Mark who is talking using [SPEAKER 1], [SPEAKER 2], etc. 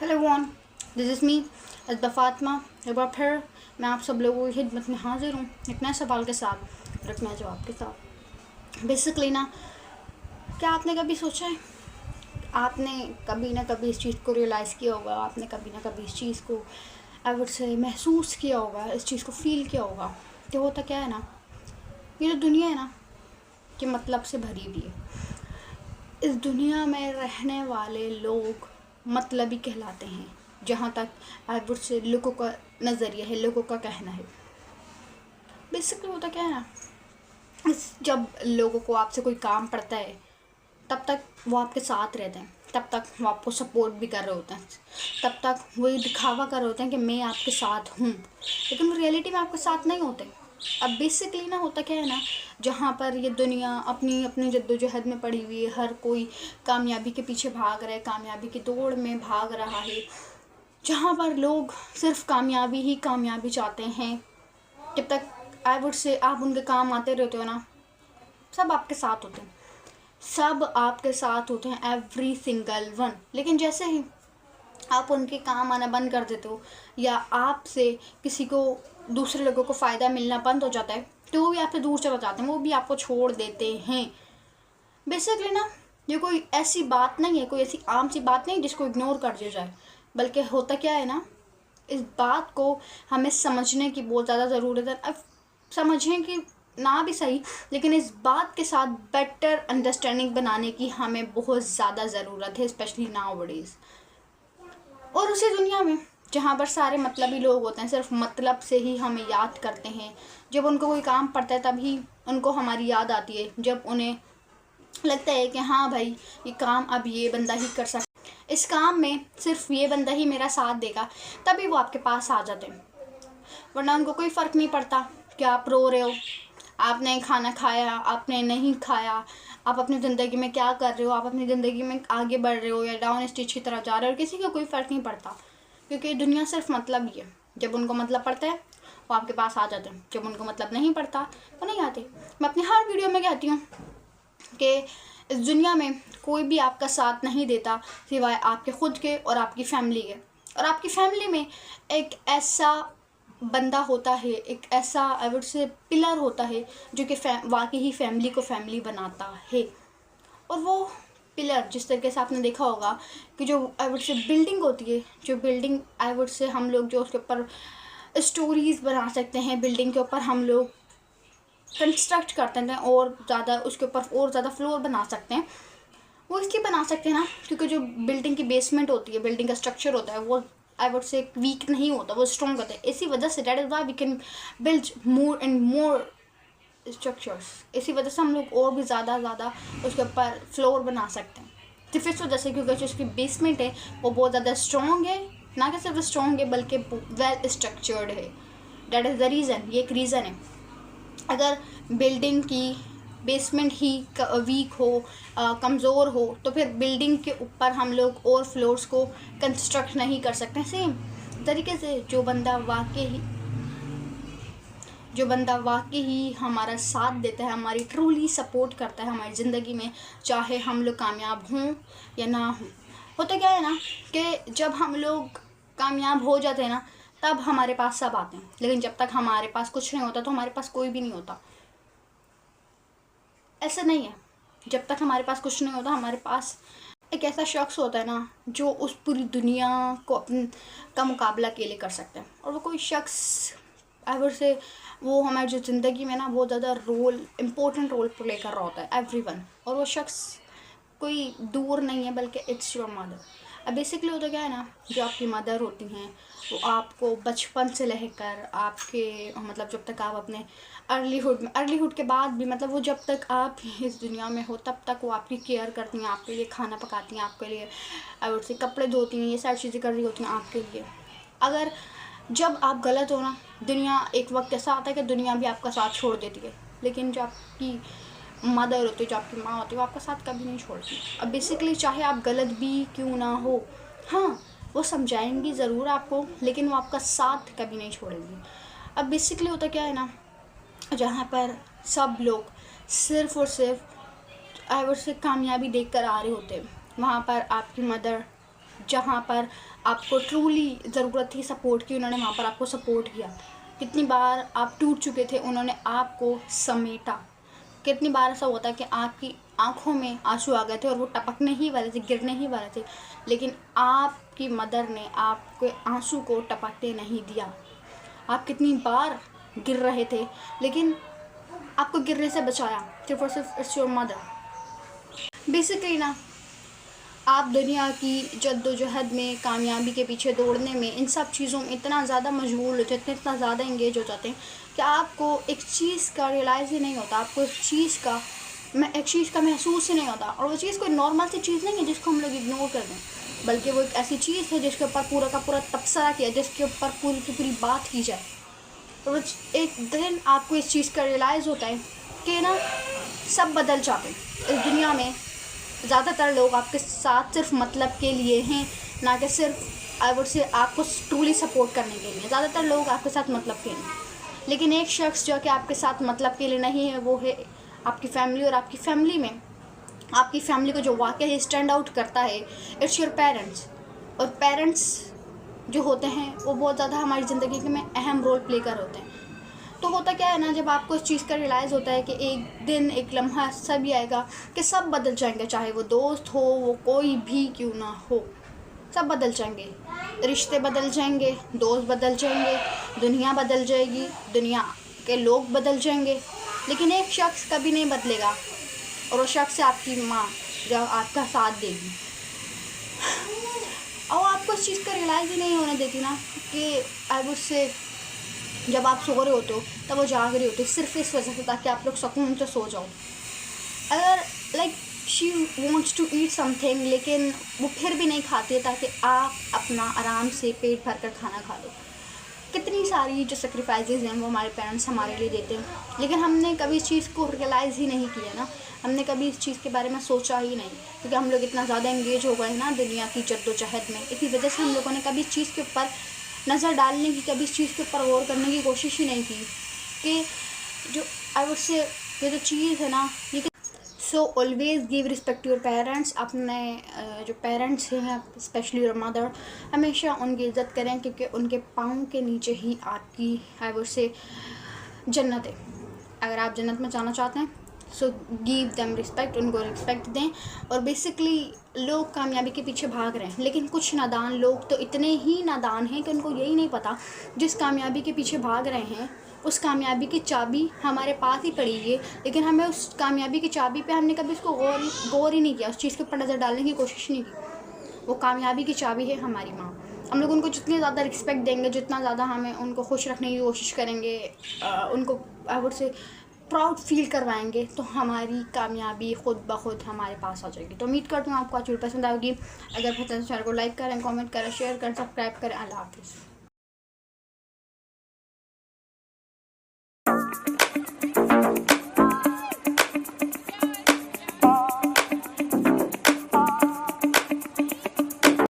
[SPEAKER 1] Hello everyone, this is me Asba Fatima. एक बार फिर मैं आप सब लोगों की खिदमत में हाजिर हूँ एक नए सवाल के साथ और एक नए जवाब के साथ। बेसिकली ना, क्या आपने कभी सोचा है, आपने कभी ना कभी इस चीज़ को रियलाइज़ किया होगा, आपने कभी ना कभी इस चीज़ को आई वुड से महसूस किया होगा, इस चीज़ को फील किया होगा कि होता क्या है ना, ये जो दुनिया है ना, कि मतलब से भरी हुई है। इस दुनिया में रहने वाले लोग मतलबी कहलाते हैं, जहाँ तक आई वुड से लोगों का नज़रिया है, लोगों का कहना है। बेसिकली होता क्या है ना, जब लोगों को आपसे कोई काम पड़ता है तब तक वो आपके साथ रहते हैं, तब तक वो आपको सपोर्ट भी कर रहे होते हैं, तब तक वो ये दिखावा कर रहे होते हैं कि मैं आपके साथ हूँ, लेकिन वो रियलिटी में आपके साथ नहीं होते। अब बेसिकली ना होता क्या है ना, जहाँ पर ये दुनिया अपनी अपनी जद्दोजहद में पड़ी हुई है, हर कोई कामयाबी के पीछे भाग रहा है, कामयाबी की दौड़ में भाग रहा है, जहाँ पर लोग सिर्फ कामयाबी ही कामयाबी चाहते हैं। जब तक आई वुड से आप उनके काम आते रहते हो ना, सब आपके साथ होते हैं, सब आपके साथ होते हैं, एवरी सिंगल वन। लेकिन जैसे ही आप उनके काम आना बंद कर देते हो या आपसे किसी को, दूसरे लोगों को फ़ायदा मिलना बंद हो जाता है, तो वो भी आपसे दूर चला जाते हैं, वो भी आपको छोड़ देते हैं। बेसिकली ना, ये कोई ऐसी बात नहीं है, कोई ऐसी आम सी बात नहीं जिसको इग्नोर कर दिया जाए, बल्कि होता क्या है ना, इस बात को हमें समझने की बहुत ज़्यादा ज़रूरत है। अब समझें कि ना भी सही, लेकिन इस बात के साथ बेटर अंडरस्टैंडिंग बनाने की हमें बहुत ज़्यादा ज़रूरत है, स्पेशली नाउअडेज़। और उसी दुनिया में जहाँ पर सारे मतलबी लोग होते हैं, सिर्फ मतलब से ही हमें याद करते हैं। जब उनको कोई काम पड़ता है तभी उनको हमारी याद आती है, जब उन्हें लगता है कि हाँ भाई, ये काम अब ये बंदा ही कर सकता, इस काम में सिर्फ ये बंदा ही मेरा साथ देगा, तभी वो आपके पास आ जाते हैं। वरना उनको कोई फ़र्क नहीं पड़ता कि आप रो रहे हो, आपने खाना खाया, आपने नहीं खाया, आप अपनी ज़िंदगी में क्या कर रहे हो, आप अपनी ज़िंदगी में आगे बढ़ रहे हो या डाउन स्टेज की तरफ जा रहे हो, किसी का कोई फ़र्क नहीं पड़ता, क्योंकि दुनिया सिर्फ मतलब ही है। जब उनको मतलब पड़ता है वो आपके पास आ जाते हैं, जब उनको मतलब नहीं पड़ता तो नहीं आते। मैं अपनी हर वीडियो में कहती हूँ कि इस दुनिया में कोई भी आपका साथ नहीं देता सिवाय आपके खुद के और आपकी फैमिली के। और आपकी फैमिली में एक ऐसा बंदा होता है, एक ऐसा आई वुड से पिलर होता है, जो कि वाकई ही फैमिली को फैमिली बनाता है। और वो पिलर, जिस तरीके से आपने देखा होगा कि जो आई वुड से बिल्डिंग होती है, जो बिल्डिंग आई वुड से हम लोग जो उसके ऊपर स्टोरीज़ बना सकते हैं, बिल्डिंग के ऊपर हम लोग कंस्ट्रक्ट करते हैं और ज़्यादा उसके ऊपर और ज़्यादा फ्लोर बना सकते हैं, वो इसलिए बना सकते हैं ना, क्योंकि जो बिल्डिंग की बेसमेंट होती है, बिल्डिंग का स्ट्रक्चर होता है, वो आई वुड से वीक नहीं होता, वो स्ट्रॉन्ग होता है। इसी वजह से that is why we can build more and more structures. इसी वजह से हम लोग और भी ज़्यादा उसके ऊपर फ्लोर बना सकते हैं, सिर्फ इस वजह से क्योंकि जो उसकी बेसमेंट है वो बहुत ज़्यादा स्ट्रॉन्ग है, ना कि सिर्फ स्ट्रॉन्ग है बल्कि वेल स्ट्रक्चर्ड है। दैट इज़ द रीज़न, ये एक रीज़न है। अगर बिल्डिंग की बेसमेंट ही वीक हो, कमज़ोर हो, तो फिर बिल्डिंग के ऊपर हम लोग और फ्लोर्स को कंस्ट्रक्ट नहीं कर सकते। सेम तरीके से जो बंदा वाकई ही हमारा साथ देता है, हमारी ट्रूली सपोर्ट करता है हमारी ज़िंदगी में, चाहे हम लोग कामयाब हों या ना हों। होता क्या है ना कि जब हम लोग कामयाब हो जाते हैं ना, तब हमारे पास सब आते हैं, लेकिन जब तक हमारे पास कुछ नहीं होता तो हमारे पास कोई भी नहीं होता। ऐसा नहीं है, जब तक हमारे पास कुछ नहीं होता हमारे पास एक ऐसा शख्स होता है ना, जो उस पूरी दुनिया को अपन का मुकाबला अकेले कर सकता है। और वो कोई शख्स आई वुड से वो हमारी जो ज़िंदगी में ना बहुत ज़्यादा इम्पोर्टेंट रोल प्ले कर रहा होता है, एवरीवन। और वो शख्स कोई दूर नहीं है बल्कि इट्स योर मदर। अब बेसिकली होता क्या है ना, जो आपकी मदर होती हैं वो आपको बचपन से लेकर आपके मतलब जब तक आप अपने अर्लीहुड के बाद भी, मतलब वो जब तक आप इस दुनिया में हो तब तक वो आपकी केयर करती हैं, आपके लिए खाना पकाती हैं, आपके लिए आई वुड से कपड़े धोती हैं, ये सारी चीज़ें कर रही होती हैं आपके लिए। अगर जब आप गलत हो ना, दुनिया एक वक्त ऐसा आता है कि दुनिया भी आपका साथ छोड़ देती है, लेकिन जो आपकी मदर होती है, जो आपकी माँ होती है, वो आपका साथ कभी नहीं छोड़ती। अब बेसिकली चाहे आप गलत भी क्यों ना हो, हाँ वो समझाएंगी ज़रूर आपको, लेकिन वो आपका साथ कभी नहीं छोड़ेंगी। अब बेसिकली होता क्या है ना, जहाँ पर सब लोग सिर्फ़ और सिर्फ आई वुड से कामयाबी देख कर आ रहे होते हैं, वहाँ पर आपकी मदर जहाँ पर आपको ट्रूली ज़रूरत थी सपोर्ट की, उन्होंने वहाँ पर आपको सपोर्ट किया। कितनी बार आप टूट चुके थे, उन्होंने आपको समेटा। कितनी बार ऐसा होता है कि आपकी आंखों में आंसू आ गए थे और वो टपकने ही वाले थे, गिरने ही वाले थे, लेकिन आपकी मदर ने आपके आंसू को टपकने नहीं दिया। आप कितनी बार गिर रहे थे, लेकिन आपको गिरने से बचाया सिर्फ और सिर्फ इट्स योर मदर। बेसिकली ना, आप दुनिया की जद्दोजहद में, कामयाबी के पीछे दौड़ने में, इन सब चीज़ों में इतना ज़्यादा मशगूल हो जाते हैं, इतना ज़्यादा इंगेज हो जाते हैं कि आपको एक चीज़ का रियलाइज़ ही नहीं होता, आपको एक चीज़ का महसूस ही नहीं होता। और वो चीज़ कोई नॉर्मल सी चीज़ नहीं है जिसको हम लोग इग्नोर कर दें, बल्कि वो एक ऐसी चीज़ है जिसके ऊपर पूरा का पूरा तबसरा किया, जिसके ऊपर पूरी की पूरी बात की जाए। और एक दिन आपको इस चीज़ का रियलाइज़ होता है कि ना, सब बदल जाते हैं इस दुनिया में। ज़्यादातर लोग आपके साथ सिर्फ मतलब के लिए हैं, ना कि सिर्फ आई वुड से आपको ट्रूली सपोर्ट करने के लिए। ज़्यादातर लोग आपके साथ मतलब के लिए, लेकिन एक शख्स जो कि आपके साथ मतलब के लिए नहीं है, वो है आपकी फैमिली। और आपकी फैमिली में, आपकी फैमिली को जो वाकई स्टैंड आउट करता है, इट्स योर पेरेंट्स। और पेरेंट्स जो होते हैं वो बहुत ज़्यादा हमारी ज़िंदगी में अहम रोल प्ले कर होते हैं। तो होता क्या है ना, जब आपको इस चीज़ का रियलाइज़ होता है कि एक दिन, एक लम्हा ऐसा भी आएगा कि सब बदल जाएंगे, चाहे वो दोस्त हो, वो कोई भी क्यों ना हो, सब बदल जाएंगे। रिश्ते बदल जाएंगे, दोस्त बदल जाएंगे, दुनिया बदल जाएगी, दुनिया के लोग बदल जाएंगे, लेकिन एक शख्स कभी नहीं बदलेगा, और वो शख्स है आपकी माँ, जो आपका साथ देगी। और आपको इस चीज़ का रियलाइज़ ही नहीं होने देती ना कि आई वुड से जब आप सो रहे होते हो तब वो जाग रही होती है सिर्फ इस वजह से ताकि आप लोग सुकून से सो जाओ। अगर like she wants to eat something, लेकिन वो फिर भी नहीं खाती है ताकि आप अपना आराम से पेट भर कर खाना खा लो। कितनी सारी जो सेक्रीफाइसेस हैं वो हमारे पेरेंट्स हमारे लिए देते हैं, लेकिन हमने कभी इस चीज़ को रियलाइज़ ही नहीं किया ना, हमने कभी इस चीज़ के बारे में सोचा ही नहीं, क्योंकि हम लोग इतना ज़्यादा एंगेज हो गए ना दुनिया की जद्दोजहद में। इसी वजह से हम लोगों ने कभी इस चीज़ के ऊपर नज़र डालने की, कभी इस चीज़ के ऊपर गौर करने की कोशिश ही नहीं की कि जो आई वुड से ये जो चीज़ है ना, ये so always give respect to your parents. अपने जो पेरेंट्स हैं, स्पेशली योर मदर, हमेशा उनकी इज़्ज़त करें, क्योंकि उनके पाँव के नीचे ही आपकी आई वुड से जन्नत है। अगर आप जन्नत में जाना चाहते हैं, सो गिव देम रिस्पेक्ट, उनको रिस्पेक्ट दें। और बेसिकली लोग कामयाबी के पीछे भाग रहे हैं, लेकिन कुछ नादान लोग तो इतने ही नादान हैं कि उनको यही नहीं पता जिस कामयाबी के पीछे भाग रहे हैं उस कामयाबी की चाबी हमारे पास ही पड़ी है, लेकिन हमें उस कामयाबी की चाबी पे हमने कभी उसको गौर ही नहीं किया, उस चीज़ के ऊपर नज़र डालने की कोशिश नहीं की। वो कामयाबी की चाबी है हमारी माँ। हम लोग उनको जितनी ज़्यादा रिस्पेक्ट देंगे, जितना ज़्यादा हमें उनको खुश रखने की कोशिश करेंगे, उनको I would say proud feel करवाएंगे, तो हमारी कामयाबी खुद ब खुद हमारे पास आ जाएगी। तो उम्मीद करती हूँ आपको आज वीडियो पसंद आएगी। अगर पसंद है तो चैनल को लाइक करें, कमेंट करें, शेयर करें, सब्सक्राइब करें। अल्लाह हाफिज़।